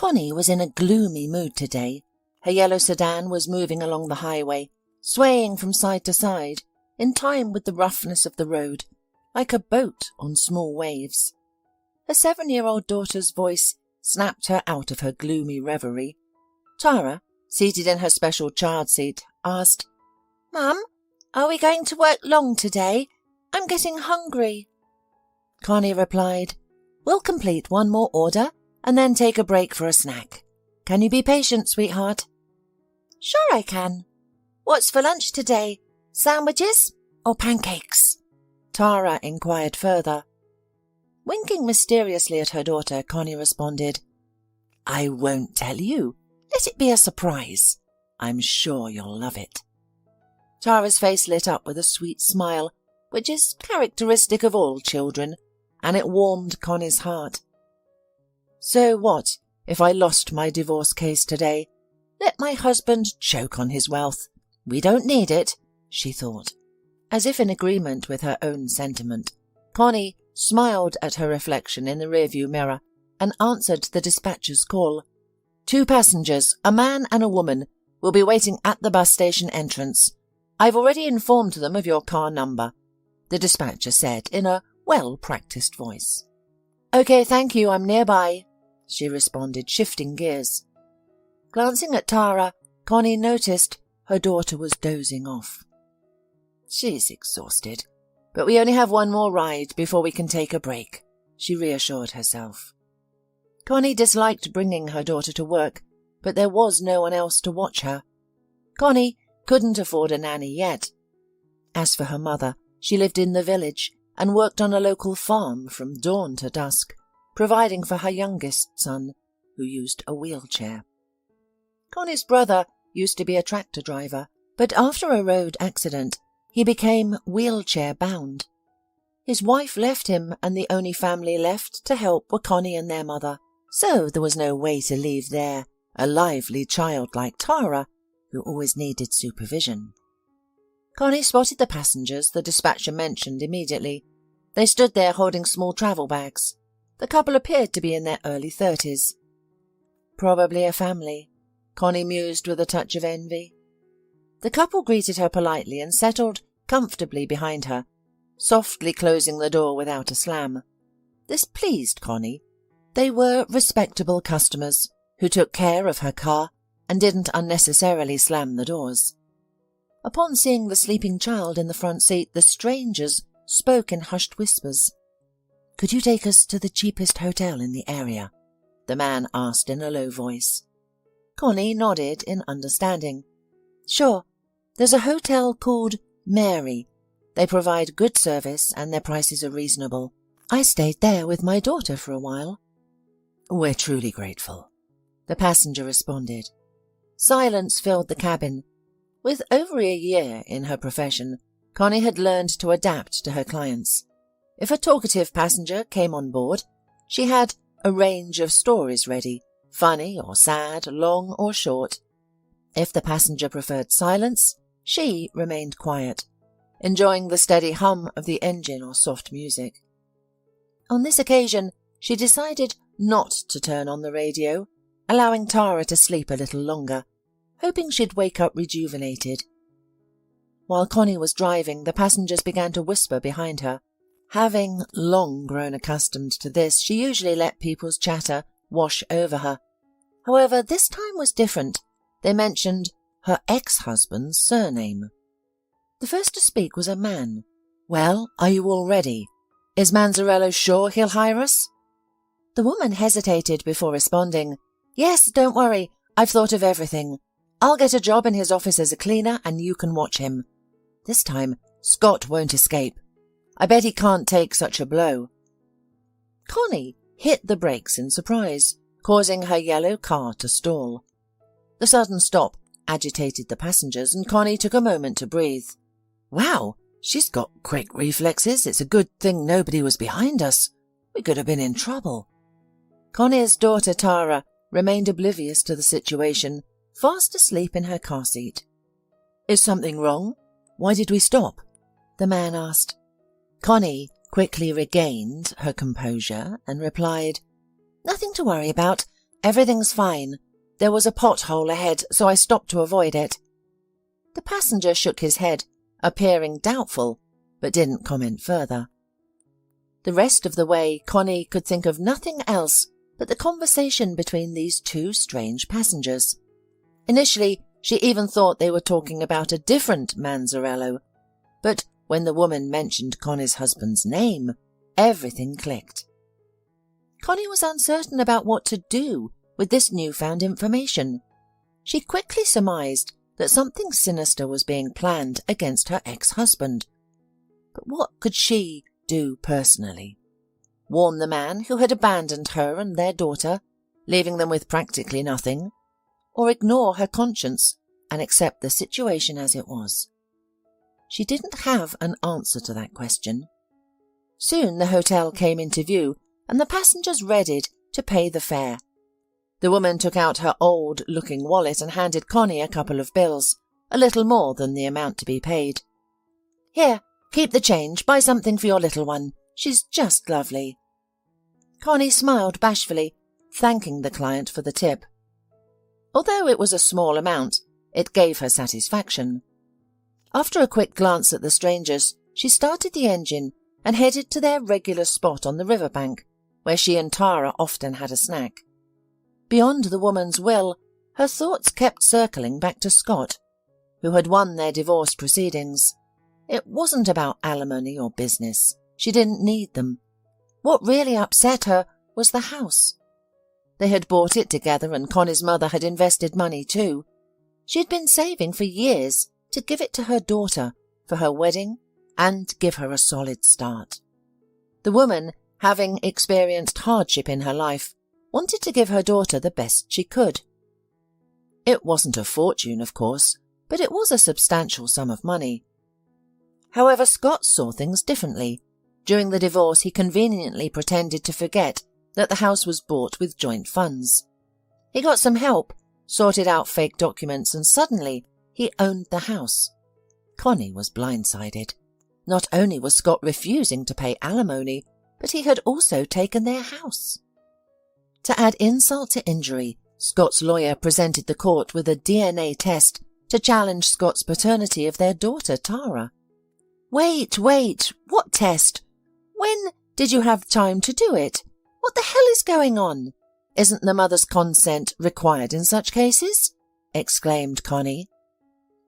Connie was in a gloomy mood today. Her yellow sedan was moving along the highway, swaying from side to side, in time with the roughness of the road, like a boat on small waves. Her 7-year-old daughter's voice snapped her out of her gloomy reverie. Tara, seated in her special child seat, asked, "Mum, are we going to work long today? I'm getting hungry." Connie replied, "We'll complete one more order and then take a break for a snack. Can you be patient, sweetheart?" "Sure I can. What's for lunch today? Sandwiches or pancakes?" Tara inquired further. Winking mysteriously at her daughter, Connie responded, "I won't tell you. Let it be a surprise. I'm sure you'll love it." Tara's face lit up with a sweet smile, which is characteristic of all children, and it warmed Connie's heart. So what if I lost my divorce case today? Let my husband choke on his wealth. We don't need it, she thought. As if in agreement with her own sentiment, Connie smiled at her reflection in the rearview mirror and answered the dispatcher's call. 2 passengers, a man and a woman, will be waiting at the bus station entrance. I've already informed them of your car number, the dispatcher said in a well-practiced voice. "Okay, thank you, I'm nearby," she responded, shifting gears. Glancing at Tara, Connie noticed her daughter was dozing off. "She's exhausted, but we only have one more ride before we can take a break," she reassured herself. Connie disliked bringing her daughter to work, but there was no one else to watch her. Connie couldn't afford a nanny yet. As for her mother, she lived in the village and worked on a local farm from dawn to dusk, providing for her youngest son, who used a wheelchair. Connie's brother used to be a tractor driver, but after a road accident, he became wheelchair-bound. His wife left him, and the only family left to help were Connie and their mother, so there was no way to leave there a lively child like Tara, who always needed supervision. Connie spotted the passengers the dispatcher mentioned immediately. They stood there holding small travel bags. The couple appeared to be in their early 30s. Probably a family, Connie mused with a touch of envy. The couple greeted her politely and settled comfortably behind her, softly closing the door without a slam. This pleased Connie. They were respectable customers who took care of her car and didn't unnecessarily slam the doors. Upon seeing the sleeping child in the front seat, the strangers spoke in hushed whispers. "Could you take us to the cheapest hotel in the area?" the man asked in a low voice. Connie nodded in understanding. "Sure. There's a hotel called Mary. They provide good service and their prices are reasonable. I stayed there with my daughter for a while." "We're truly grateful," the passenger responded. Silence filled the cabin. With over a year in her profession, Connie had learned to adapt to her clients. If a talkative passenger came on board, she had a range of stories ready, funny or sad, long or short. If the passenger preferred silence, she remained quiet, enjoying the steady hum of the engine or soft music. On this occasion, she decided not to turn on the radio, allowing Tara to sleep a little longer, hoping she'd wake up rejuvenated. While Connie was driving, the passengers began to whisper behind her. Having long grown accustomed to this, she usually let people's chatter wash over her. However, this time was different. They mentioned her ex-husband's surname. The first to speak was a man. "Well, are you all ready? Is Manzarello sure he'll hire us?" The woman hesitated before responding. "Yes, don't worry. I've thought of everything. I'll get a job in his office as a cleaner and you can watch him. This time, Scott won't escape. I bet he can't take such a blow." Connie hit the brakes in surprise, causing her yellow car to stall. The sudden stop agitated the passengers, and Connie took a moment to breathe. "Wow, she's got quick reflexes. It's a good thing nobody was behind us. We could have been in trouble." Connie's daughter Tara remained oblivious to the situation, fast asleep in her car seat. "Is something wrong? Why did we stop?" the man asked. Connie quickly regained her composure and replied, "Nothing to worry about. Everything's fine. There was a pothole ahead, so I stopped to avoid it." The passenger shook his head, appearing doubtful, but didn't comment further. The rest of the way, Connie could think of nothing else but the conversation between these two strange passengers. Initially, she even thought they were talking about a different Manzarello, but when the woman mentioned Connie's husband's name, everything clicked. Connie was uncertain about what to do with this newfound information. She quickly surmised that something sinister was being planned against her ex-husband. But what could she do personally? Warn the man who had abandoned her and their daughter, leaving them with practically nothing, or ignore her conscience and accept the situation as it was? She didn't have an answer to that question. Soon the hotel came into view, and the passengers readied to pay the fare. The woman took out her old-looking wallet and handed Connie a couple of bills, a little more than the amount to be paid. "Here, keep the change, buy something for your little one. She's just lovely." Connie smiled bashfully, thanking the client for the tip. Although it was a small amount, it gave her satisfaction. After a quick glance at the strangers, she started the engine and headed to their regular spot on the riverbank, where she and Tara often had a snack. Beyond the woman's will, her thoughts kept circling back to Scott, who had won their divorce proceedings. It wasn't about alimony or business. She didn't need them. What really upset her was the house. They had bought it together, and Connie's mother had invested money too. She had been saving for years to give it to her daughter for her wedding and give her a solid start. The woman, having experienced hardship in her life, wanted to give her daughter the best she could. It wasn't a fortune, of course, but it was a substantial sum of money. However, Scott saw things differently. During the divorce, he conveniently pretended to forget that the house was bought with joint funds. He got some help, sorted out fake documents, and suddenly he owned the house. Connie was blindsided. Not only was Scott refusing to pay alimony, but he had also taken their house. To add insult to injury, Scott's lawyer presented the court with a DNA test to challenge Scott's paternity of their daughter, Tara. Wait, what test? When did you have time to do it? What the hell is going on? Isn't the mother's consent required in such cases? Exclaimed Connie.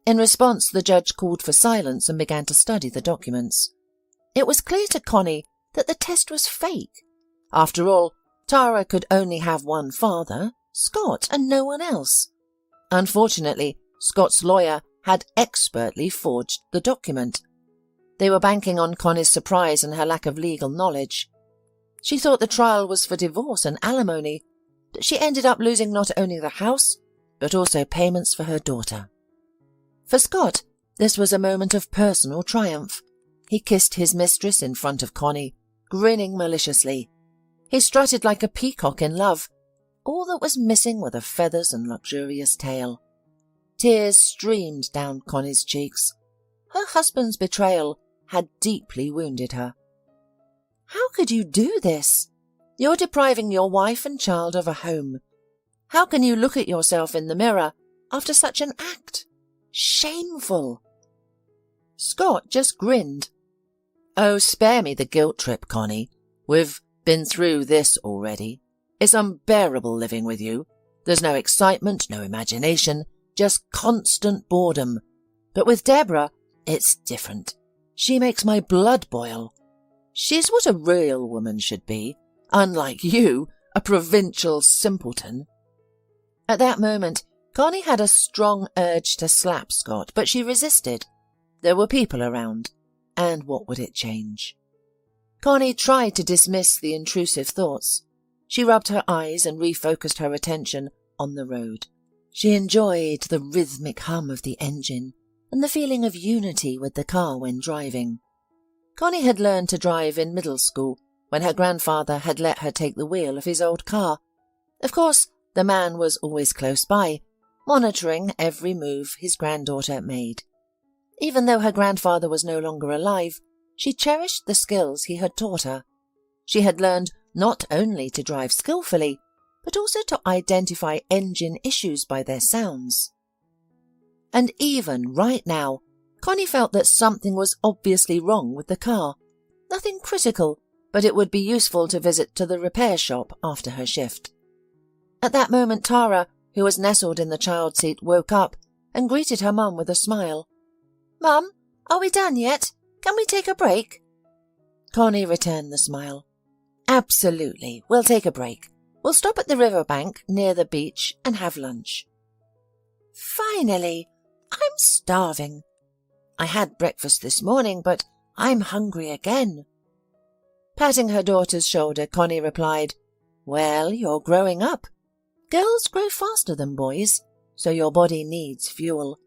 In response, the judge called for silence and began to study the documents. It was clear to Connie that the test was fake. After all, Tara could only have one father, Scott, and no one else. Unfortunately, Scott's lawyer had expertly forged the document. They were banking on Connie's surprise and her lack of legal knowledge. She thought the trial was for divorce and alimony, but she ended up losing not only the house, but also payments for her daughter. For Scott, this was a moment of personal triumph. He kissed his mistress in front of Connie, grinning maliciously. He strutted like a peacock in love. All that was missing were the feathers and luxurious tail. Tears streamed down Connie's cheeks. Her husband's betrayal had deeply wounded her. How could you do this? You're depriving your wife and child of a home. How can you look at yourself in the mirror after such an act? Shameful. Scott just grinned. Oh, spare me the guilt trip, Connie. We've been through this already. It's unbearable living with you. There's no excitement, no imagination, just constant boredom. But with Deborah, it's different. She makes my blood boil. She's what a real woman should be, unlike you, a provincial simpleton. At that moment, Connie had a strong urge to slap Scott, but she resisted. There were people around, and what would it change? Connie tried to dismiss the intrusive thoughts. She rubbed her eyes and refocused her attention on the road. She enjoyed the rhythmic hum of the engine and the feeling of unity with the car when driving. Connie had learned to drive in middle school when her grandfather had let her take the wheel of his old car. Of course, the man was always close by, monitoring every move his granddaughter made. Even though her grandfather was no longer alive, she cherished the skills he had taught her. She had learned not only to drive skillfully, but also to identify engine issues by their sounds. And even right now, Connie felt that something was obviously wrong with the car. Nothing critical, but it would be useful to visit to the repair shop after her shift. At that moment, Tara, who was nestled in the child seat, woke up and greeted her mum with a smile. "Mum, are we done yet? Can we take a break?" Connie returned the smile. "Absolutely, we'll take a break. We'll stop at the riverbank near the beach and have lunch." "Finally! I'm starving. I had breakfast this morning, but I'm hungry again." Patting her daughter's shoulder, Connie replied, "Well, you're growing up. Girls grow faster than boys, so your body needs fuel.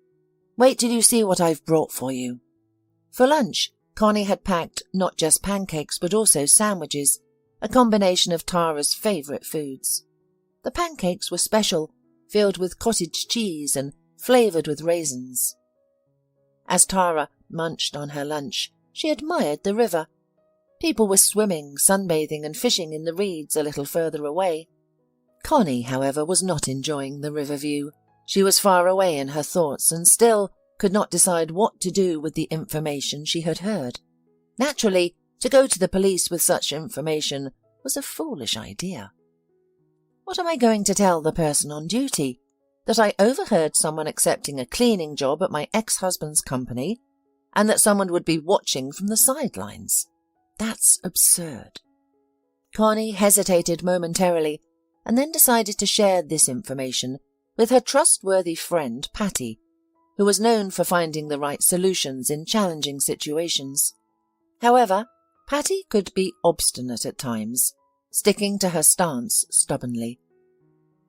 Wait till you see what I've brought for you." For lunch, Connie had packed not just pancakes but also sandwiches, a combination of Tara's favourite foods. The pancakes were special, filled with cottage cheese and flavoured with raisins. As Tara munched on her lunch, she admired the river. People were swimming, sunbathing and fishing in the reeds a little further away. Connie, however, was not enjoying the river view. She was far away in her thoughts and still could not decide what to do with the information she had heard. Naturally, to go to the police with such information was a foolish idea. What am I going to tell the person on duty? That I overheard someone accepting a cleaning job at my ex-husband's company, and that someone would be watching from the sidelines? That's absurd. Connie hesitated momentarily, and then decided to share this information with her trustworthy friend Patty, who was known for finding the right solutions in challenging situations. However, Patty could be obstinate at times, sticking to her stance stubbornly.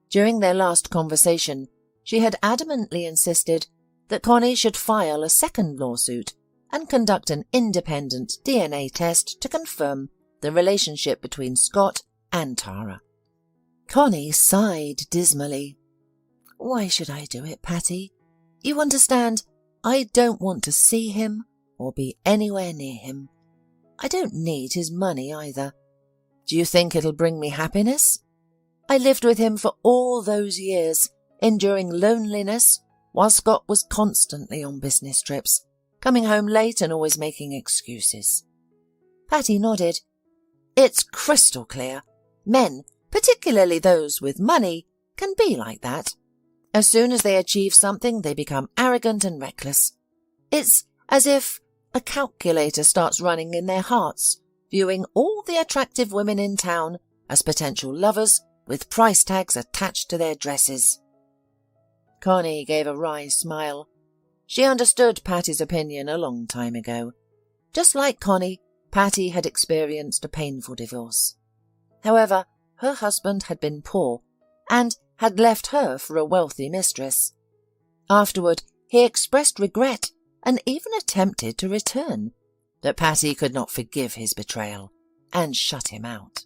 During their last conversation, she had adamantly insisted that Connie should file a second lawsuit and conduct an independent DNA test to confirm the relationship between Scott and Tara. Connie sighed dismally. "Why should I do it, Patty? You understand, I don't want to see him or be anywhere near him. I don't need his money either. Do you think it'll bring me happiness? I lived with him for all those years, enduring loneliness, while Scott was constantly on business trips, coming home late and always making excuses." Patty nodded. "It's crystal clear. Men, particularly those with money, can be like that. As soon as they achieve something, they become arrogant and reckless. It's as if a calculator starts running in their hearts, viewing all the attractive women in town as potential lovers with price tags attached to their dresses." Connie gave a wry smile. She understood Patty's opinion a long time ago. Just like Connie, Patty had experienced a painful divorce. However, her husband had been poor and had left her for a wealthy mistress. Afterward, he expressed regret and even attempted to return, but Patty could not forgive his betrayal and shut him out.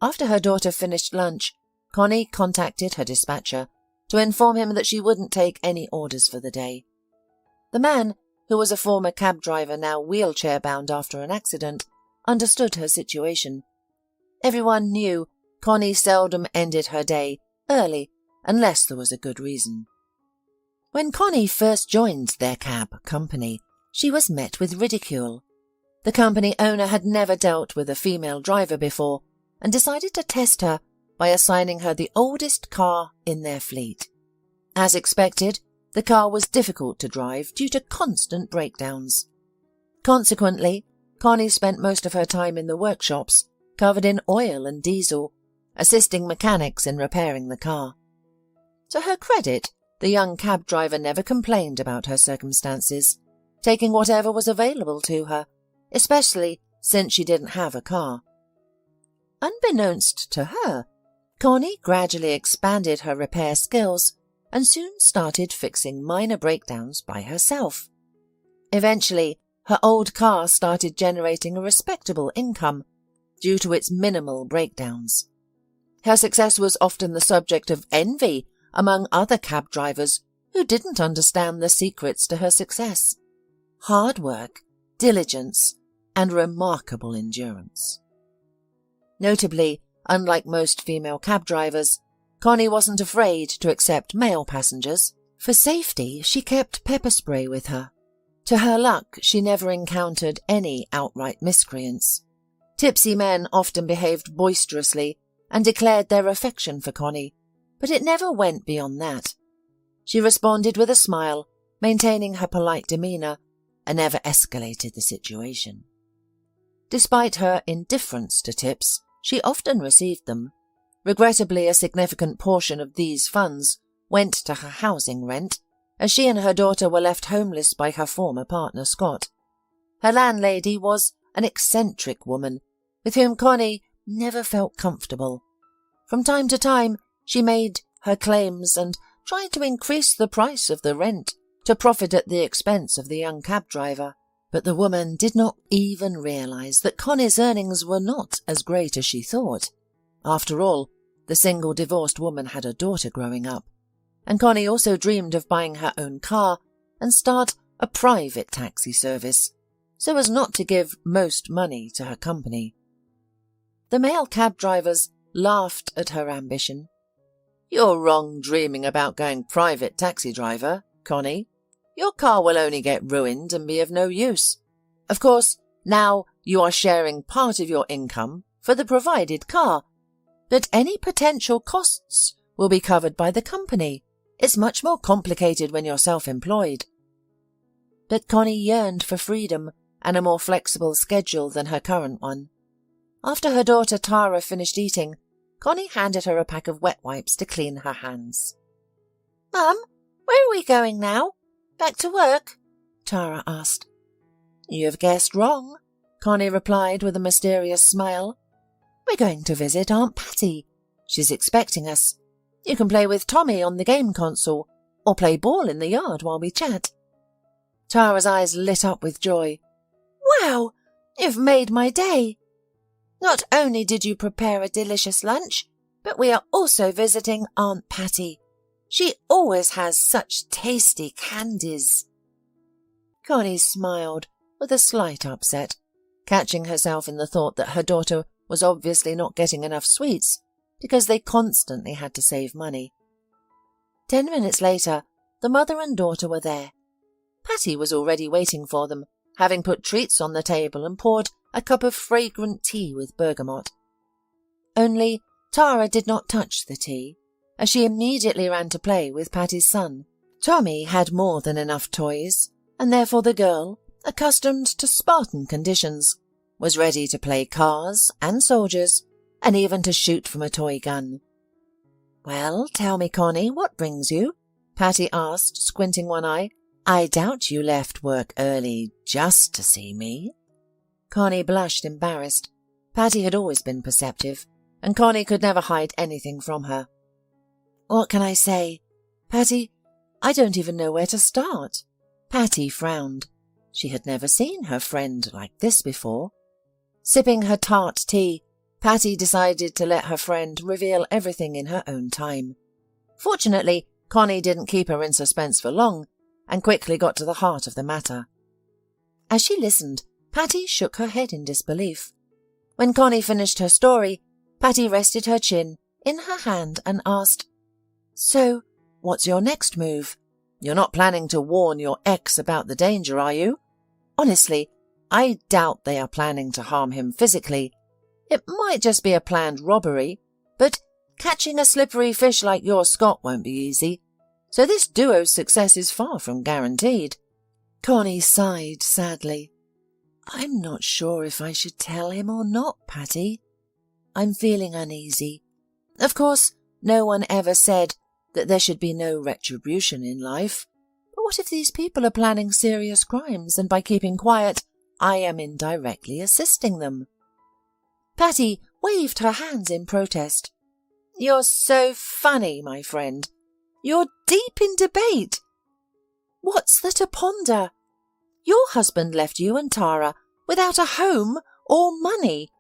After her daughter finished lunch, Connie contacted her dispatcher to inform him that she wouldn't take any orders for the day. The man, who was a former cab driver now wheelchair-bound after an accident, understood her situation. Everyone knew Connie seldom ended her day early unless there was a good reason. When Connie first joined their cab company, she was met with ridicule. The company owner had never dealt with a female driver before and decided to test her by assigning her the oldest car in their fleet. As expected, the car was difficult to drive due to constant breakdowns. Consequently, Connie spent most of her time in the workshops, covered in oil and diesel, assisting mechanics in repairing the car. To her credit, the young cab driver never complained about her circumstances, taking whatever was available to her, especially since she didn't have a car. Unbeknownst to her, Connie gradually expanded her repair skills and soon started fixing minor breakdowns by herself. Eventually, her old car started generating a respectable income due to its minimal breakdowns. Her success was often the subject of envy among other cab drivers who didn't understand the secrets to her success: hard work, diligence, and remarkable endurance. Notably, Unlike most female cab drivers, Connie wasn't afraid to accept male passengers. For safety, she kept pepper spray with her. To her luck, she never encountered any outright miscreants. Tipsy men often behaved boisterously and declared their affection for Connie, but it never went beyond that. She responded with a smile, maintaining her polite demeanour, and never escalated the situation. Despite her indifference to tips, she often received them. Regrettably, a significant portion of these funds went to her housing rent, as she and her daughter were left homeless by her former partner, Scott. Her landlady was an eccentric woman, with whom Connie never felt comfortable. From time to time, she made her claims and tried to increase the price of the rent to profit at the expense of the young cab driver. But the woman did not even realize that Connie's earnings were not as great as she thought. After all, the single divorced woman had a daughter growing up, and Connie also dreamed of buying her own car and start a private taxi service, so as not to give most money to her company. The male cab drivers laughed at her ambition. "You're wrong dreaming about going private taxi driver, Connie. Your car will only get ruined and be of no use. Of course, now you are sharing part of your income for the provided car, but any potential costs will be covered by the company. It's much more complicated when you're self-employed." But Connie yearned for freedom and a more flexible schedule than her current one. After her daughter Tara finished eating, Connie handed her a pack of wet wipes to clean her hands. "Mum, where are we going now? Back to work?" Tara asked. "You have guessed wrong," Connie replied with a mysterious smile. "We're going to visit Aunt Patty. She's expecting us. You can play with Tommy on the game console, or play ball in the yard while we chat." Tara's eyes lit up with joy. "Wow, you've made my day. Not only did you prepare a delicious lunch, but we are also visiting Aunt Patty. She always has such tasty candies." Connie smiled with a slight upset, catching herself in the thought that her daughter was obviously not getting enough sweets because they constantly had to save money. 10 minutes later, the mother and daughter were there. Patty was already waiting for them, having put treats on the table and poured a cup of fragrant tea with bergamot. Only Tara did not touch the tea, as she immediately ran to play with Patty's son. Tommy had more than enough toys, and therefore the girl, accustomed to Spartan conditions, was ready to play cars and soldiers, and even to shoot from a toy gun. "Well, tell me, Connie, what brings you?" Patty asked, squinting one eye. "I doubt you left work early just to see me." Connie blushed, embarrassed. Patty had always been perceptive, and Connie could never hide anything from her. "What can I say? Patty, I don't even know where to start." Patty frowned. She had never seen her friend like this before. Sipping her tart tea, Patty decided to let her friend reveal everything in her own time. Fortunately, Connie didn't keep her in suspense for long, and quickly got to the heart of the matter. As she listened, Patty shook her head in disbelief. When Connie finished her story, Patty rested her chin in her hand and asked, "So, what's your next move? You're not planning to warn your ex about the danger, are you? Honestly, I doubt they are planning to harm him physically. It might just be a planned robbery, but catching a slippery fish like your Scott won't be easy, so this duo's success is far from guaranteed." Connie sighed sadly. "I'm not sure if I should tell him or not, Patty. I'm feeling uneasy. Of course, no one ever said that there should be no retribution in life. But what if these people are planning serious crimes, and by keeping quiet, I am indirectly assisting them?" Patty waved her hands in protest. "You're so funny, my friend. You're deep in debate. What's there to ponder? Your husband left you and Tara without a home or money,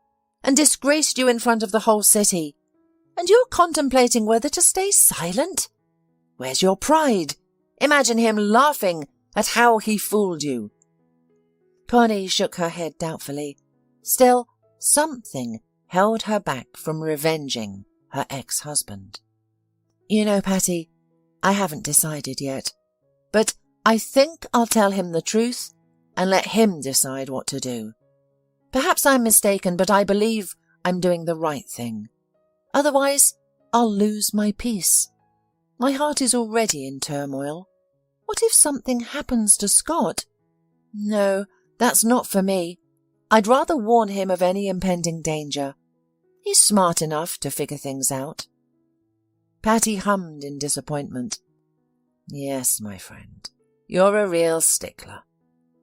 and disgraced you in front of the whole city, and you're contemplating whether to stay silent? Where's your pride? Imagine him laughing at how he fooled you." Connie shook her head doubtfully. Still, something held her back from revenging her ex-husband. "You know, Patty, I haven't decided yet, but I think I'll tell him the truth and let him decide what to do. Perhaps I'm mistaken, but I believe I'm doing the right thing. Otherwise, I'll lose my peace. My heart is already in turmoil. What if something happens to Scott? No, that's not for me. I'd rather warn him of any impending danger. He's smart enough to figure things out." Patty hummed in disappointment. "Yes, my friend, you're a real stickler.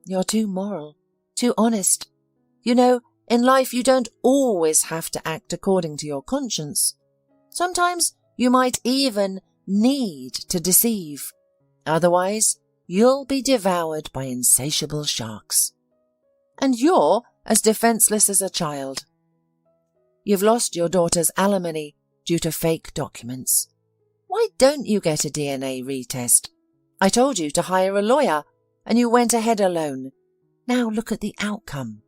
You're too moral, too honest. You know, in life you don't always have to act according to your conscience. Sometimes you might even need to deceive. Otherwise, you'll be devoured by insatiable sharks. And you're as defenseless as a child. You've lost your daughter's alimony due to fake documents. Why don't you get a DNA retest? I told you to hire a lawyer, and you went ahead alone. Now look at the outcome."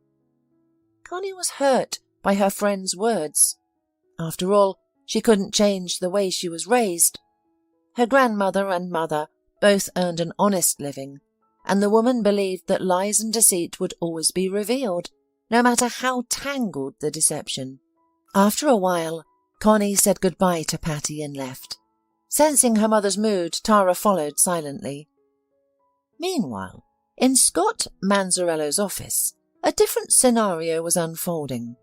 Connie was hurt by her friend's words. After all, she couldn't change the way she was raised. Her grandmother and mother both earned an honest living, and the woman believed that lies and deceit would always be revealed, no matter how tangled the deception. After a while, Connie said goodbye to Patty and left. Sensing her mother's mood, Tara followed silently. Meanwhile, in Scott Manzarello's office, a different scenario was unfolding.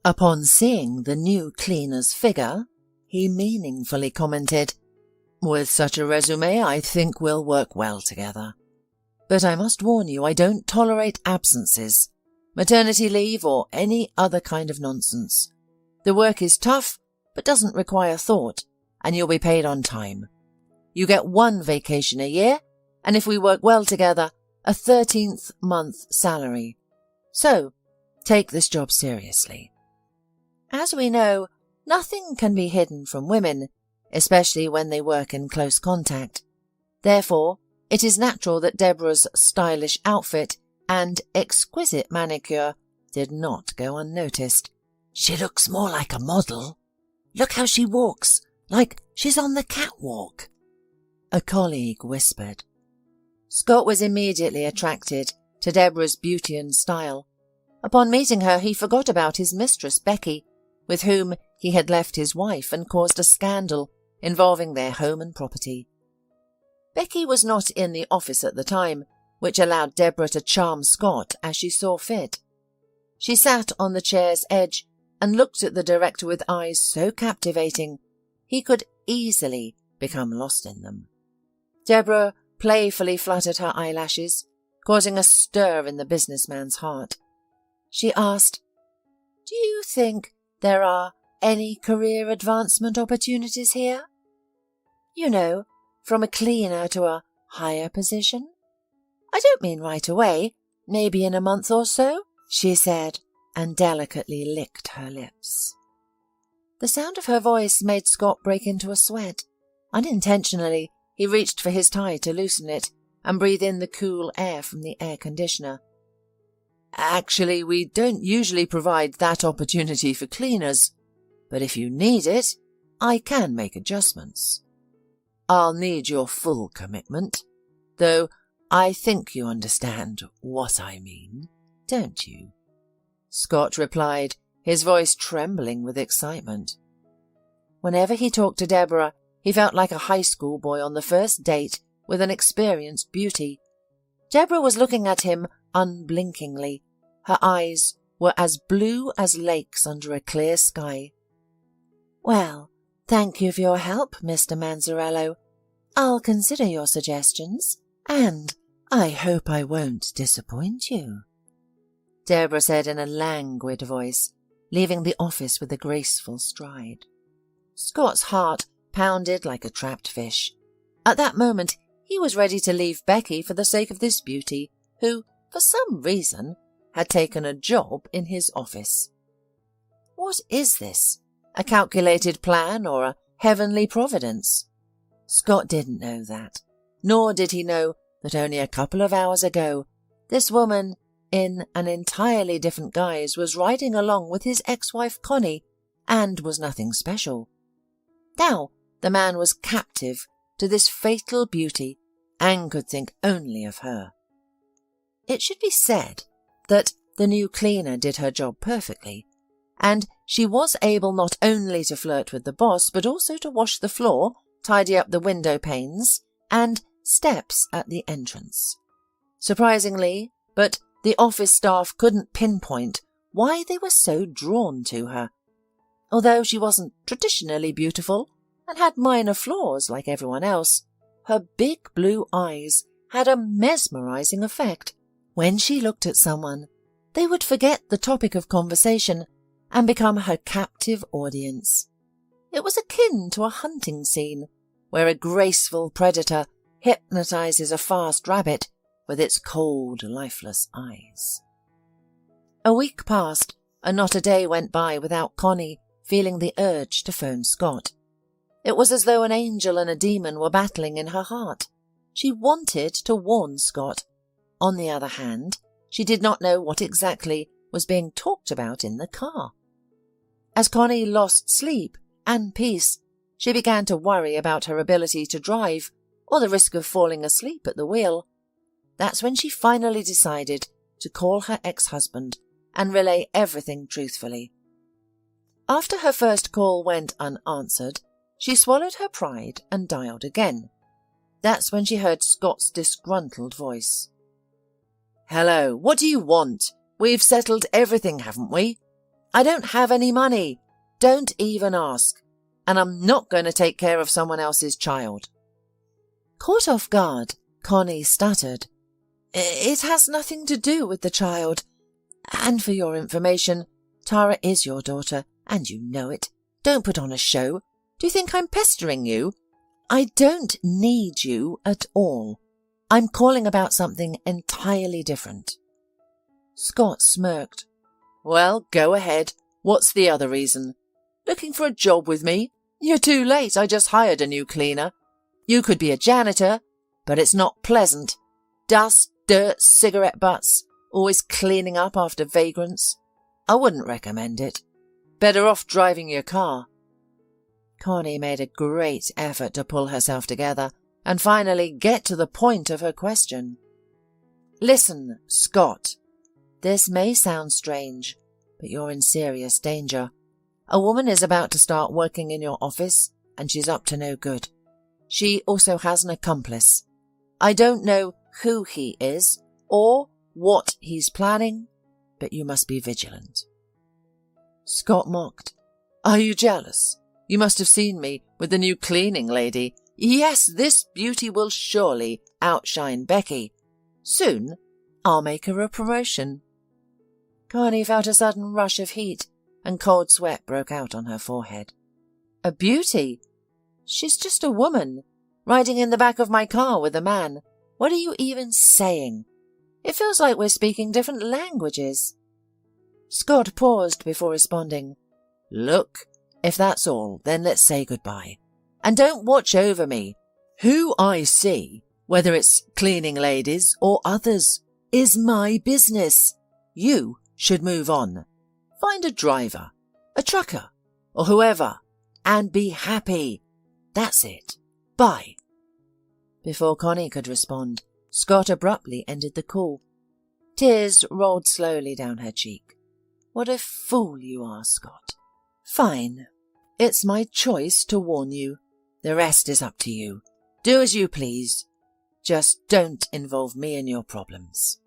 Upon seeing the new cleaner's figure, he meaningfully commented, "With such a resume, I think we'll work well together. But I must warn you, I don't tolerate absences, maternity leave or any other kind of nonsense. The work is tough, but doesn't require thought, and you'll be paid on time. You get 1 vacation a year, and if we work well together, a 13th month salary. So, take this job seriously." As we know, nothing can be hidden from women, especially when they work in close contact. Therefore, it is natural that Deborah's stylish outfit and exquisite manicure did not go unnoticed. "She looks more like a model. Look how she walks, like she's on the catwalk," a colleague whispered. Scott was immediately attracted to Deborah's beauty and style. Upon meeting her, he forgot about his mistress, Becky, with whom he had left his wife and caused a scandal involving their home and property. Becky was not in the office at the time, which allowed Deborah to charm Scott as she saw fit. She sat on the chair's edge and looked at the director with eyes so captivating he could easily become lost in them. Deborah playfully fluttered her eyelashes, causing a stir in the businessman's heart. She asked, "Do you think there are any career advancement opportunities here? You know, from a cleaner to a higher position? I don't mean right away, maybe in a month or so," she said, and delicately licked her lips. The sound of her voice made Scott break into a sweat. Unintentionally, he reached for his tie to loosen it and breathe in the cool air from the air conditioner. "Actually, we don't usually provide that opportunity for cleaners, but if you need it, I can make adjustments. I'll need your full commitment, though I think you understand what I mean, don't you?" Scott replied, his voice trembling with excitement. Whenever he talked to Deborah, he felt like a high school boy on the first date with an experienced beauty. Deborah was looking at him unblinkingly. Her eyes were as blue as lakes under a clear sky. "Well, thank you for your help, Mr. Manzarello. I'll consider your suggestions, and I hope I won't disappoint you," Deborah said in a languid voice, leaving the office with a graceful stride. Scott's heart pounded like a trapped fish. At that moment, he was ready to leave Becky for the sake of this beauty, who, for some reason, had taken a job in his office. What is this? A calculated plan or a heavenly providence? Scott didn't know that, nor did he know that only a couple of hours ago, this woman, in an entirely different guise, was riding along with his ex-wife Connie and was nothing special. Now the man was captive to this fatal beauty and could think only of her. It should be said that the new cleaner did her job perfectly, and she was able not only to flirt with the boss but also to wash the floor, tidy up the window panes, and steps at the entrance. Surprisingly, but the office staff couldn't pinpoint why they were so drawn to her. Although she wasn't traditionally beautiful and had minor flaws like everyone else, her big blue eyes had a mesmerizing effect. When she looked at someone, they would forget the topic of conversation and become her captive audience. It was akin to a hunting scene, where a graceful predator hypnotizes a fast rabbit with its cold, lifeless eyes. A week passed, and not a day went by without Connie feeling the urge to phone Scott. It was as though an angel and a demon were battling in her heart. She wanted to warn Scott. On the other hand, she did not know what exactly was being talked about in the car. As Connie lost sleep and peace, she began to worry about her ability to drive or the risk of falling asleep at the wheel. That's when she finally decided to call her ex-husband and relay everything truthfully. After her first call went unanswered, she swallowed her pride and dialed again. That's when she heard Scott's disgruntled voice. "Hello, what do you want? We've settled everything, haven't we? I don't have any money. Don't even ask. And I'm not going to take care of someone else's child." Caught off guard, Connie stuttered. "It has nothing to do with the child. And for your information, Tara is your daughter, and you know it. Don't put on a show. Do you think I'm pestering you? I don't need you at all. I'm calling about something entirely different." Scott smirked. "Well, go ahead. What's the other reason? Looking for a job with me? You're too late. I just hired a new cleaner. You could be a janitor, but it's not pleasant. Dust, dirt, cigarette butts, always cleaning up after vagrants. I wouldn't recommend it. Better off driving your car." Connie made a great effort to pull herself together and finally get to the point of her question. "Listen, Scott, this may sound strange, but you're in serious danger. A woman is about to start working in your office, and she's up to no good. She also has an accomplice. I don't know who he is or what he's planning, but you must be vigilant." Scott mocked. "Are you jealous? You must have seen me with the new cleaning lady. Yes, this beauty will surely outshine Becky. Soon, I'll make her a promotion." Connie felt a sudden rush of heat, and cold sweat broke out on her forehead. "A beauty? She's just a woman, riding in the back of my car with a man. What are you even saying? It feels like we're speaking different languages." Scott paused before responding. "Look, if that's all, then let's say goodbye. And don't watch over me. Who I see, whether it's cleaning ladies or others, is my business. You should move on. Find a driver, a trucker, or whoever, and be happy. That's it. Bye." Before Connie could respond, Scott abruptly ended the call. Tears rolled slowly down her cheek. "What a fool you are, Scott. Fine. It's my choice to warn you. The rest is up to you. Do as you please. Just don't involve me in your problems."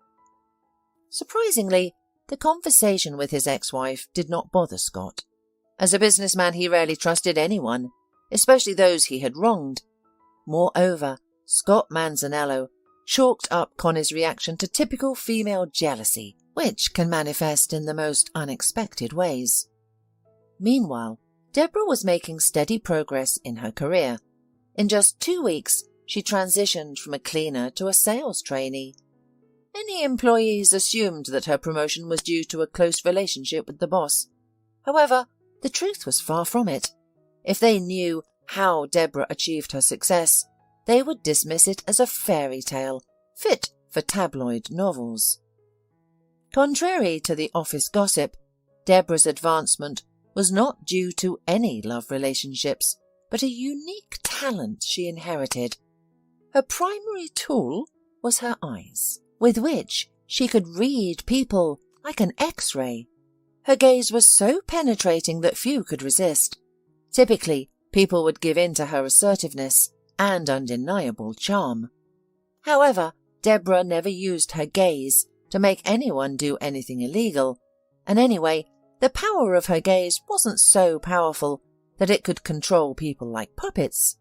Surprisingly, the conversation with his ex-wife did not bother Scott. As a businessman, he rarely trusted anyone, especially those he had wronged. Moreover, Scott Manzanello chalked up Connie's reaction to typical female jealousy, which can manifest in the most unexpected ways. Meanwhile, Deborah was making steady progress in her career. In just 2 weeks, she transitioned from a cleaner to a sales trainee. Many employees assumed that her promotion was due to a close relationship with the boss. However, the truth was far from it. If they knew how Deborah achieved her success, they would dismiss it as a fairy tale, fit for tabloid novels. Contrary to the office gossip, Deborah's advancement was not due to any love relationships, but a unique talent she inherited. Her primary tool was her eyes, with which she could read people like an X-ray. Her gaze was so penetrating that few could resist. Typically, people would give in to her assertiveness and undeniable charm. However, Deborah never used her gaze to make anyone do anything illegal, and anyway, the power of her gaze wasn't so powerful that it could control people like puppets,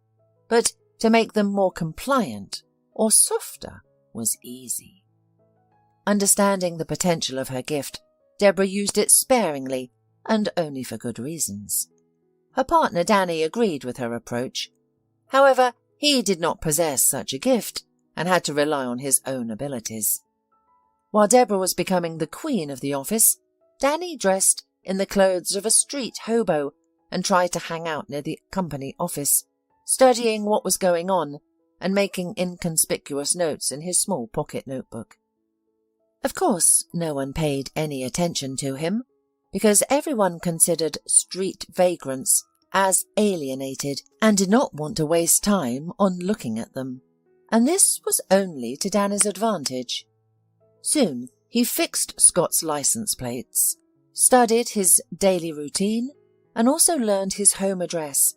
but to make them more compliant or softer was easy. Understanding the potential of her gift, Deborah used it sparingly and only for good reasons. Her partner Danny agreed with her approach. However, he did not possess such a gift and had to rely on his own abilities. While Deborah was becoming the queen of the office, Danny dressed in the clothes of a street hobo and tried to hang out near the company office, studying what was going on and making inconspicuous notes in his small pocket notebook. Of course, no one paid any attention to him, because everyone considered street vagrants as alienated and did not want to waste time on looking at them, and this was only to Danny's advantage. Soon he fixed Scott's license plates, studied his daily routine, and also learned his home address.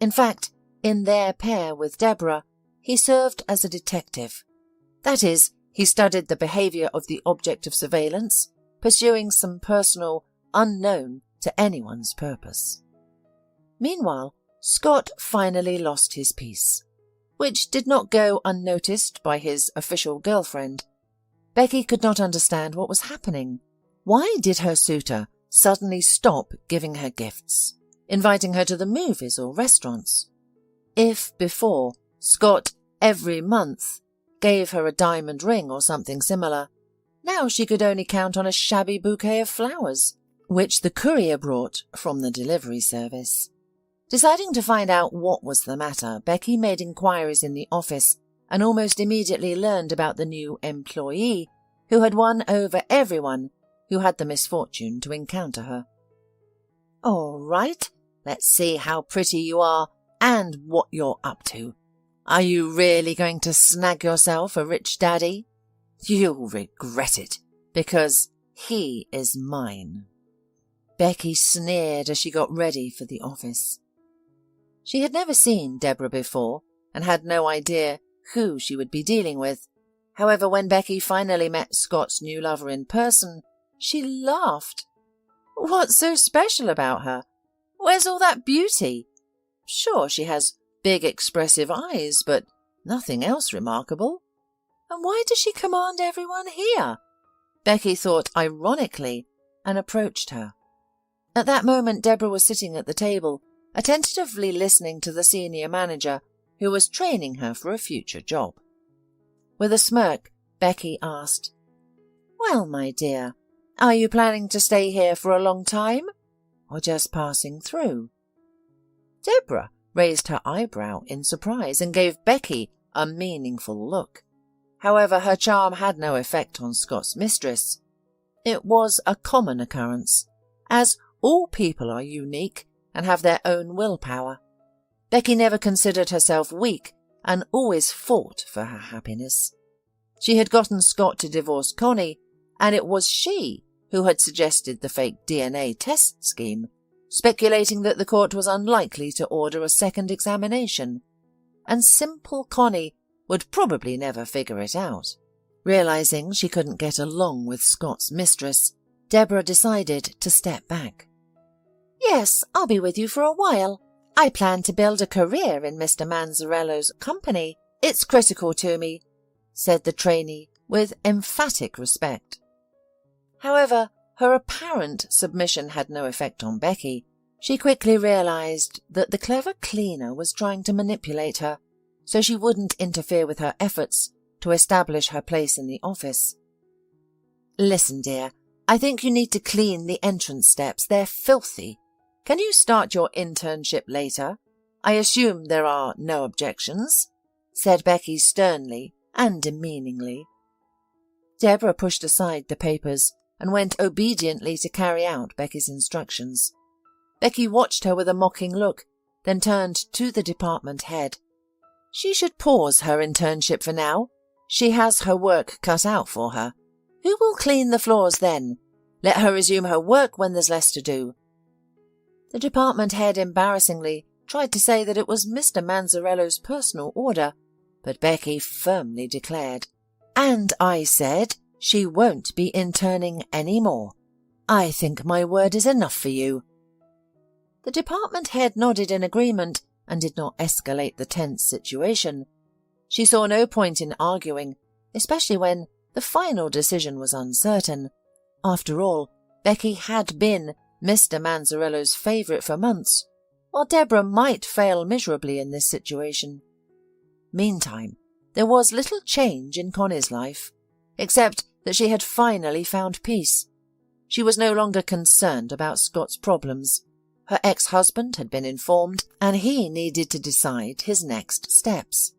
In fact, in their pair with Deborah, he served as a detective. That is, he studied the behavior of the object of surveillance, pursuing some personal, unknown to anyone's purpose. Meanwhile, Scott finally lost his peace, which did not go unnoticed by his official girlfriend. Becky could not understand what was happening. Why did her suitor suddenly stop giving her gifts, inviting her to the movies or restaurants? If before, Scott every month gave her a diamond ring or something similar, now she could only count on a shabby bouquet of flowers, which the courier brought from the delivery service. Deciding to find out what was the matter, Becky made inquiries in the office and almost immediately learned about the new employee who had won over everyone who had the misfortune to encounter her. "All right, let's see how pretty you are and what you're up to. Are you really going to snag yourself a rich daddy? You'll regret it, because he is mine." Becky sneered as she got ready for the office. She had never seen Deborah before and had no idea who she would be dealing with. However, when Becky finally met Scott's new lover in person, she laughed. What's so special about her? Where's all that beauty? Sure, she has big expressive eyes, but nothing else remarkable. And why does she command everyone here? Becky thought ironically and approached her. At that moment, Deborah was sitting at the table, attentively listening to the senior manager, who was training her for a future job. With a smirk, Becky asked, "Well, my dear, are you planning to stay here for a long time, or just passing through?" Deborah raised her eyebrow in surprise and gave Becky a meaningful look. However, her charm had no effect on Scott's mistress. It was a common occurrence, as all people are unique and have their own willpower. Becky never considered herself weak and always fought for her happiness. She had gotten Scott to divorce Connie, and it was she who had suggested the fake DNA test scheme, speculating that the court was unlikely to order a second examination, and simple Connie would probably never figure it out. Realizing she couldn't get along with Scott's mistress, Deborah decided to step back. "Yes, I'll be with you for a while. I plan to build a career in Mr. Manzarello's company. It's critical to me," said the trainee with emphatic respect. However, her apparent submission had no effect on Becky. She quickly realized that the clever cleaner was trying to manipulate her, so she wouldn't interfere with her efforts to establish her place in the office. "Listen, dear, I think you need to clean the entrance steps. They're filthy. Can you start your internship later? I assume there are no objections," said Becky sternly and demeaningly. Deborah pushed aside the papers and went obediently to carry out Becky's instructions. Becky watched her with a mocking look, then turned to the department head. She should pause her internship for now. She has her work cut out for her. Who will clean the floors then? Let her resume her work when there's less to do. The department head embarrassingly tried to say that it was Mr. Manzarello's personal order, but Becky firmly declared, "And I said she won't be interning any more. I think my word is enough for you." The department head nodded in agreement and did not escalate the tense situation. She saw no point in arguing, especially when the final decision was uncertain. After all, Becky had been Mr. Manzarello's favourite for months, while Deborah might fail miserably in this situation. Meantime, there was little change in Connie's life, except that she had finally found peace. She was no longer concerned about Scott's problems. Her ex-husband had been informed, and he needed to decide his next steps.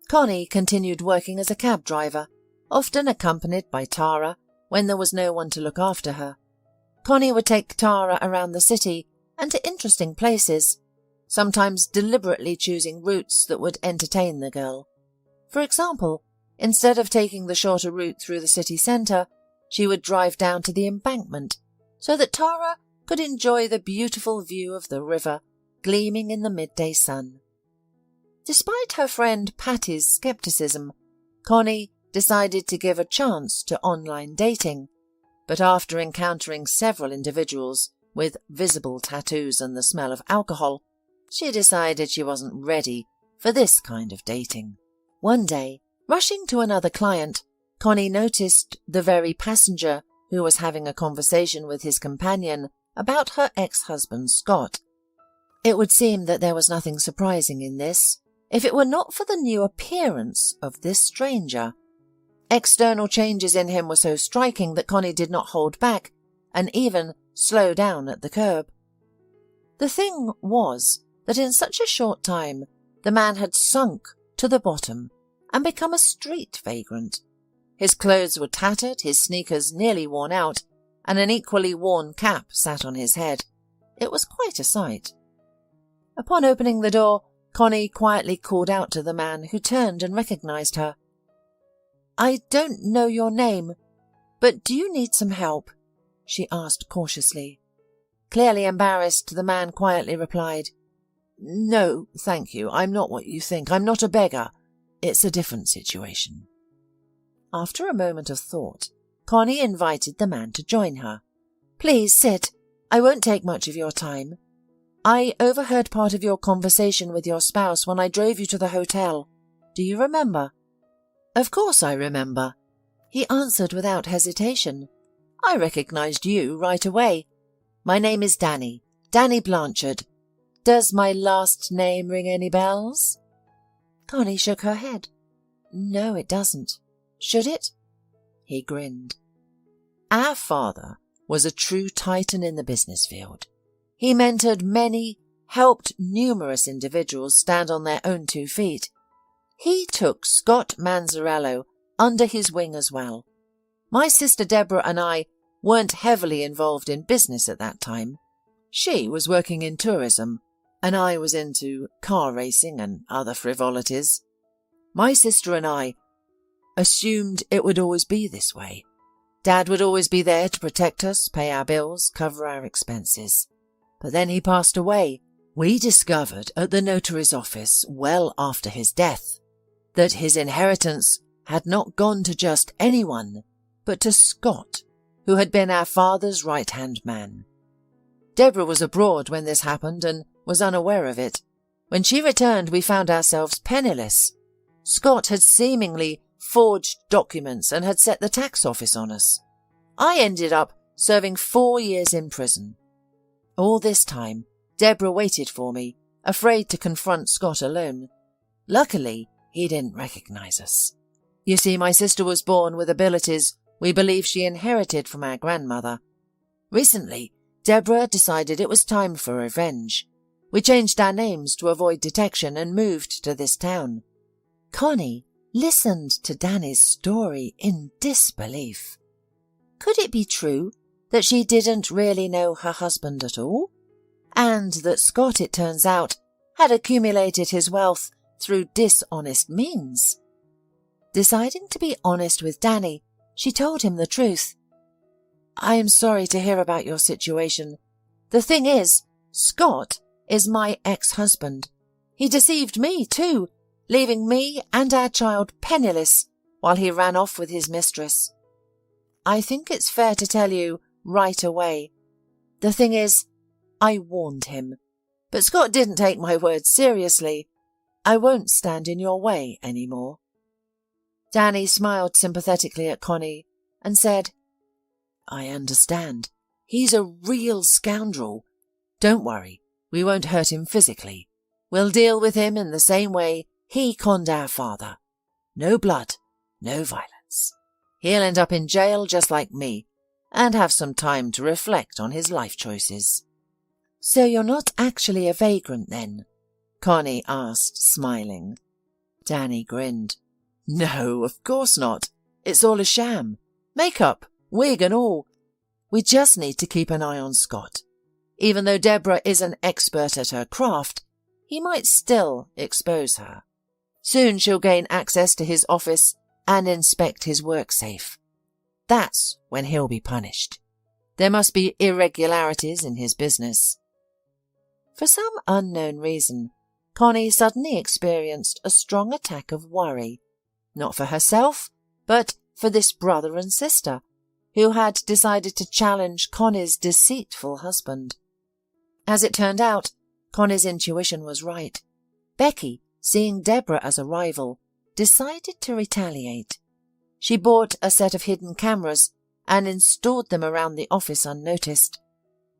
Connie continued working as a cab driver, often accompanied by Tara when there was no one to look after her. Connie would take Tara around the city and to interesting places, sometimes deliberately choosing routes that would entertain the girl. For example, instead of taking the shorter route through the city centre, she would drive down to the embankment so that Tara could enjoy the beautiful view of the river gleaming in the midday sun. Despite her friend Patty's skepticism, Connie decided to give a chance to online dating, but after encountering several individuals with visible tattoos and the smell of alcohol, she decided she wasn't ready for this kind of dating. One day, rushing to another client, Connie noticed the very passenger who was having a conversation with his companion about her ex-husband Scott. It would seem that there was nothing surprising in this, if it were not for the new appearance of this stranger. External changes in him were so striking that Connie did not hold back and even slow down at the curb. The thing was that in such a short time the man had sunk to the bottom and become a street vagrant. His clothes were tattered, his sneakers nearly worn out, and an equally worn cap sat on his head. It was quite a sight. Upon opening the door, Connie quietly called out to the man, who turned and recognized her. "I don't know your name, but do you need some help?" she asked cautiously. Clearly embarrassed, the man quietly replied, "No, thank you. I'm not what you think. I'm not a beggar. It's a different situation." After a moment of thought, Connie invited the man to join her. "Please sit. I won't take much of your time. I overheard part of your conversation with your spouse when I drove you to the hotel. Do you remember?" "Of course I remember," he answered without hesitation. "I recognized you right away. My name is Danny Blanchard. Does my last name ring any bells?" Connie shook her head. "No, it doesn't. Should it?" He grinned. "Our father was a true titan in the business field. He mentored many, helped numerous individuals stand on their own 2 feet. He took Scott Manzarello under his wing as well. My sister Deborah and I weren't heavily involved in business at that time. She was working in tourism, and I was into car racing and other frivolities. My sister and I assumed it would always be this way. Dad would always be there to protect us, pay our bills, cover our expenses. But then he passed away. We discovered at the notary's office, well after his death, that his inheritance had not gone to just anyone, but to Scott, who had been our father's right-hand man. Deborah was abroad when this happened and was unaware of it. When she returned, we found ourselves penniless. Scott had seemingly forged documents and had set the tax office on us. I ended up serving 4 years in prison. All this time, Deborah waited for me, afraid to confront Scott alone. Luckily, he didn't recognize us. You see, my sister was born with abilities we believe she inherited from our grandmother. Recently, Deborah decided it was time for revenge. We changed our names to avoid detection and moved to this town." Connie listened to Danny's story in disbelief. Could it be true that she didn't really know her husband at all? and that Scott, it turns out, had accumulated his wealth through dishonest means. Deciding to be honest with Danny, she told him the truth. "I am sorry to hear about your situation. The thing is, Scott is my ex-husband. He deceived me too, leaving me and our child penniless while he ran off with his mistress. I think it's fair to tell you right away. The thing is, I warned him, but Scott didn't take my words seriously. I won't stand in your way anymore." Danny smiled sympathetically at Connie and said, "I understand. He's a real scoundrel. Don't worry, we won't hurt him physically. We'll deal with him in the same way he conned our father. No blood, no violence. He'll end up in jail just like me, and have some time to reflect on his life choices." "So you're not actually a vagrant then?" Connie asked, smiling. Danny grinned. "No, of course not. It's all a sham. Makeup, wig and all. We just need to keep an eye on Scott. Even though Deborah is an expert at her craft, he might still expose her. Soon she'll gain access to his office and inspect his work safe. That's when he'll be punished. There must be irregularities in his business." For some unknown reason, Connie suddenly experienced a strong attack of worry, not for herself, but for this brother and sister, who had decided to challenge Connie's deceitful husband. As it turned out, Connie's intuition was right. Becky, seeing Deborah as a rival, decided to retaliate. She bought a set of hidden cameras and installed them around the office unnoticed.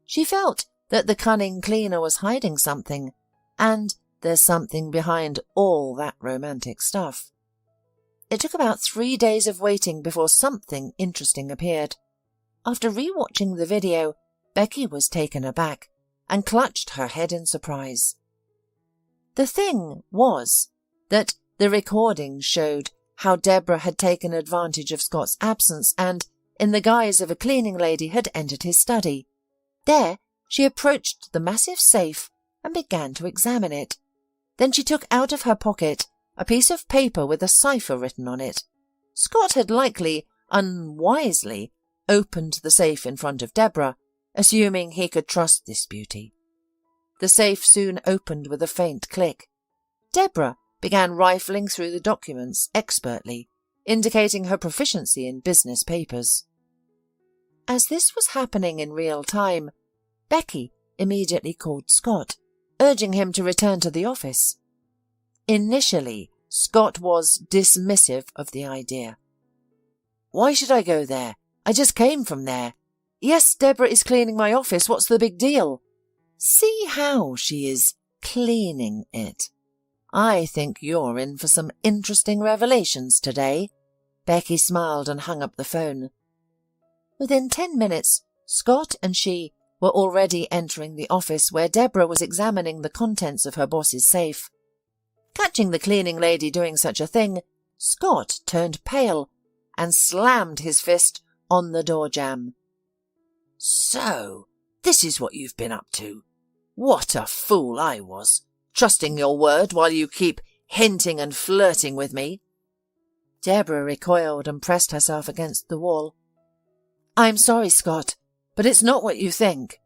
She felt that the cunning cleaner was hiding something, and there's something behind all that romantic stuff. It took about 3 days of waiting before something interesting appeared. After re-watching the video, Becky was taken aback and clutched her head in surprise. The thing was that the recording showed how Deborah had taken advantage of Scott's absence and, in the guise of a cleaning lady, had entered his study. There, she approached the massive safe and began to examine it. Then she took out of her pocket a piece of paper with a cipher written on it. Scott had likely, unwisely, opened the safe in front of Deborah, assuming he could trust this beauty. The safe soon opened with a faint click. Deborah began rifling through the documents expertly, indicating her proficiency in business papers. As this was happening in real time, Becky immediately called Scott, urging him to return to the office. Initially, Scott was dismissive of the idea. "Why should I go there? I just came from there. Yes, Deborah is cleaning my office. What's the big deal? See how she is cleaning it. I think you're in for some interesting revelations today." Becky smiled and hung up the phone. Within 10 minutes, Scott and she were already entering the office where Deborah was examining the contents of her boss's safe. Catching the cleaning lady doing such a thing, Scott turned pale and slammed his fist on the door jamb. "So, this is what you've been up to. What a fool I was, trusting your word while you keep hinting and flirting with me." Deborah recoiled and pressed herself against the wall. "I'm sorry, Scott, but it's not what you think."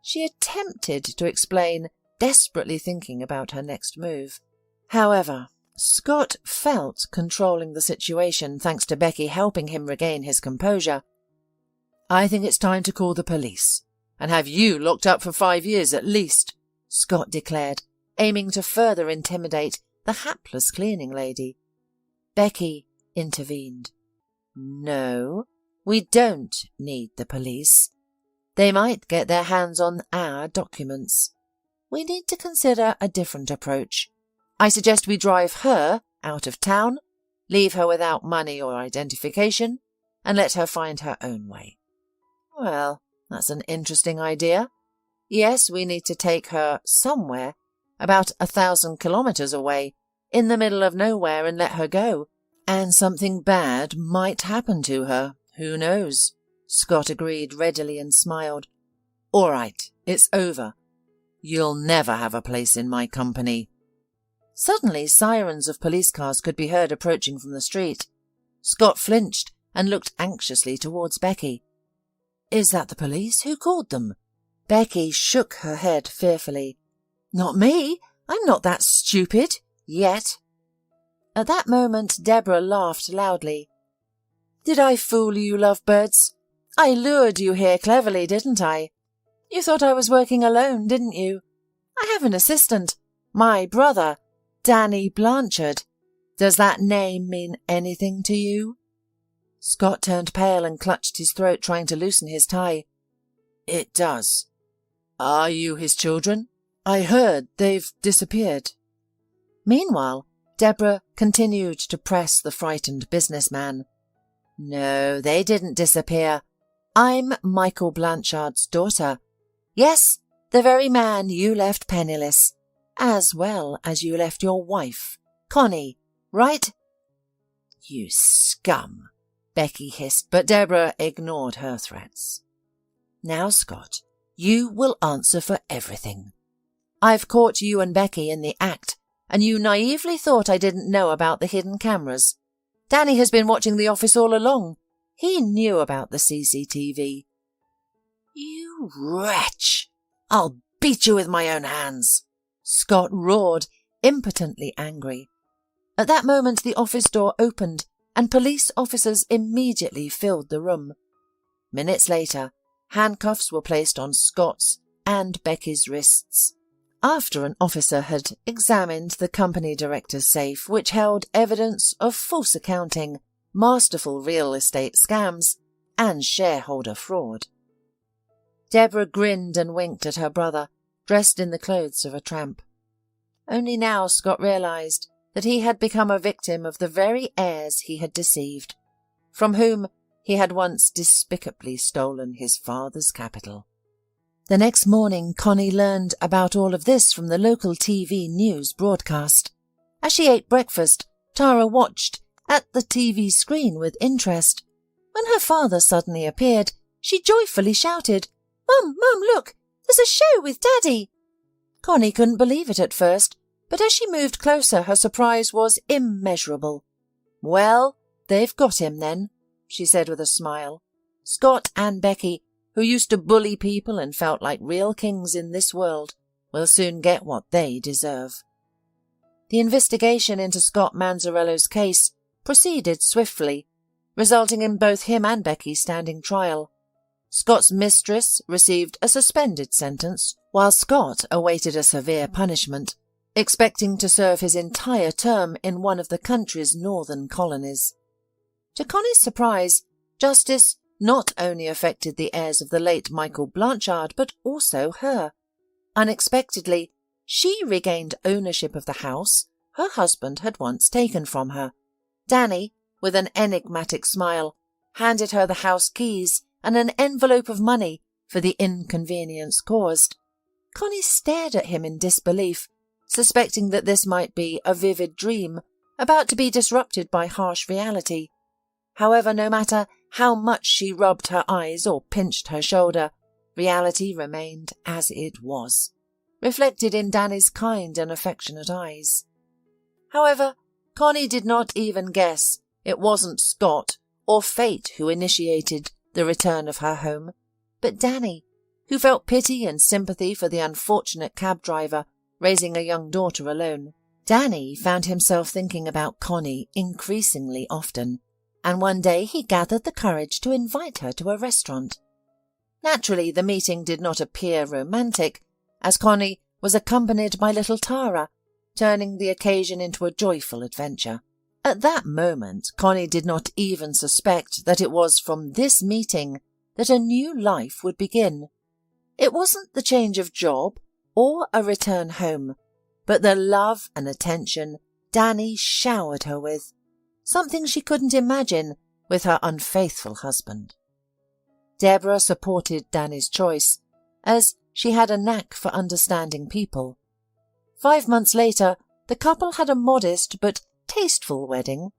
She attempted to explain, desperately thinking about her next move. However, Scott felt controlling the situation thanks to Becky helping him regain his composure. "I think it's time to call the police and have you locked up for 5 years at least," Scott declared, aiming to further intimidate the hapless cleaning lady. Becky intervened. "No, we don't need the police. They might get their hands on our documents. We need to consider a different approach. I suggest we drive her out of town, leave her without money or identification, and let her find her own way." "Well, that's an interesting idea. Yes, we need to take her somewhere, about 1,000 kilometers away, in the middle of nowhere, and let her go. And something bad might happen to her. Who knows?" Scott agreed readily and smiled. "All right, it's over. You'll never have a place in my company." Suddenly, sirens of police cars could be heard approaching from the street. Scott flinched and looked anxiously towards Becky. "Is that the police? Who called them?" Becky shook her head fearfully. "Not me. I'm not that stupid. Yet." At that moment, Deborah laughed loudly. "Did I fool you, lovebirds? I lured you here cleverly, didn't I? You thought I was working alone, didn't you? I have an assistant, my brother, Danny Blanchard. Does that name mean anything to you?" Scott turned pale and clutched his throat, trying to loosen his tie. "It does. Are you his children? I heard they've disappeared." Meanwhile, Deborah continued to press the frightened businessman. "No, they didn't disappear. I'm Michael Blanchard's daughter. Yes, the very man you left penniless, as well as you left your wife, Connie, right?" "You scum," Becky hissed, but Deborah ignored her threats. "Now, Scott, you will answer for everything. I've caught you and Becky in the act, and you naively thought I didn't know about the hidden cameras. Danny has been watching the office all along. He knew about the CCTV. "You wretch! I'll beat you with my own hands," Scott roared, impotently angry. At that moment the office door opened, and police officers immediately filled the room. Minutes later, handcuffs were placed on Scott's and Becky's wrists. After an officer had examined the company director's safe, which held evidence of false accounting, masterful real estate scams, and shareholder fraud. Deborah grinned and winked at her brother, dressed in the clothes of a tramp. Only now Scott realized that he had become a victim of the very heirs he had deceived, from whom he had once despicably stolen his father's capital. The next morning, Connie learned about all of this from the local TV news broadcast. As she ate breakfast, Tara watched at the TV screen with interest. When her father suddenly appeared, she joyfully shouted, "Mum, Mum, look! There's a show with Daddy!" Connie couldn't believe it at first, but as she moved closer, her surprise was immeasurable. "Well, they've got him then," she said with a smile. "Scott and Becky, who used to bully people and felt like real kings in this world, will soon get what they deserve." The investigation into Scott Manzarello's case proceeded swiftly, resulting in both him and Becky standing trial. Scott's mistress received a suspended sentence, while Scott awaited a severe punishment, expecting to serve his entire term in one of the country's northern colonies. To Connie's surprise, justice not only affected the heirs of the late Michael Blanchard, but also her. Unexpectedly, she regained ownership of the house her husband had once taken from her. Danny, with an enigmatic smile, handed her the house keys and an envelope of money for the inconvenience caused. Connie stared at him in disbelief, suspecting that this might be a vivid dream about to be disrupted by harsh reality. However, no matter how much she rubbed her eyes or pinched her shoulder, reality remained as it was, reflected in Danny's kind and affectionate eyes. However, Connie did not even guess it wasn't Scott or fate who initiated the return of her home, but Danny, who felt pity and sympathy for the unfortunate cab driver raising a young daughter alone. Danny found himself thinking about Connie increasingly often, and one day he gathered the courage to invite her to a restaurant. Naturally, the meeting did not appear romantic, as Connie was accompanied by little Tara, turning the occasion into a joyful adventure. At that moment, Connie did not even suspect that it was from this meeting that a new life would begin. It wasn't the change of job or a return home, but the love and attention Danny showered her with, something she couldn't imagine with her unfaithful husband. Deborah supported Danny's choice, as she had a knack for understanding people. 5 months later, the couple had a modest but tasteful wedding,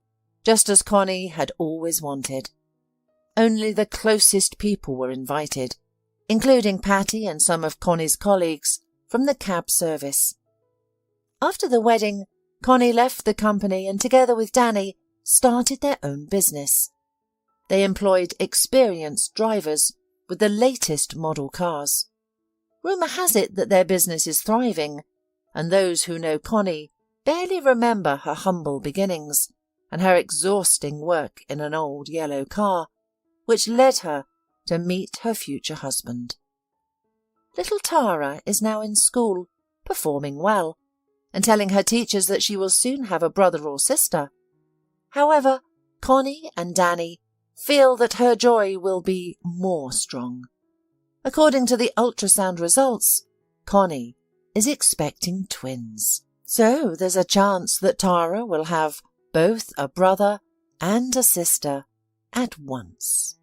just as Connie had always wanted. Only the closest people were invited, including Patty and some of Connie's colleagues, from the cab service. After the wedding, Connie left the company and together with Danny started their own business. They employed experienced drivers with the latest model cars. Rumour has it that their business is thriving, and those who know Connie barely remember her humble beginnings and her exhausting work in an old yellow car, which led her to meet her future husband. Little Tara is now in school, performing well, and telling her teachers that she will soon have a brother or sister. However, Connie and Danny feel that her joy will be more strong. According to the ultrasound results, Connie is expecting twins. So there's a chance that Tara will have both a brother and a sister at once.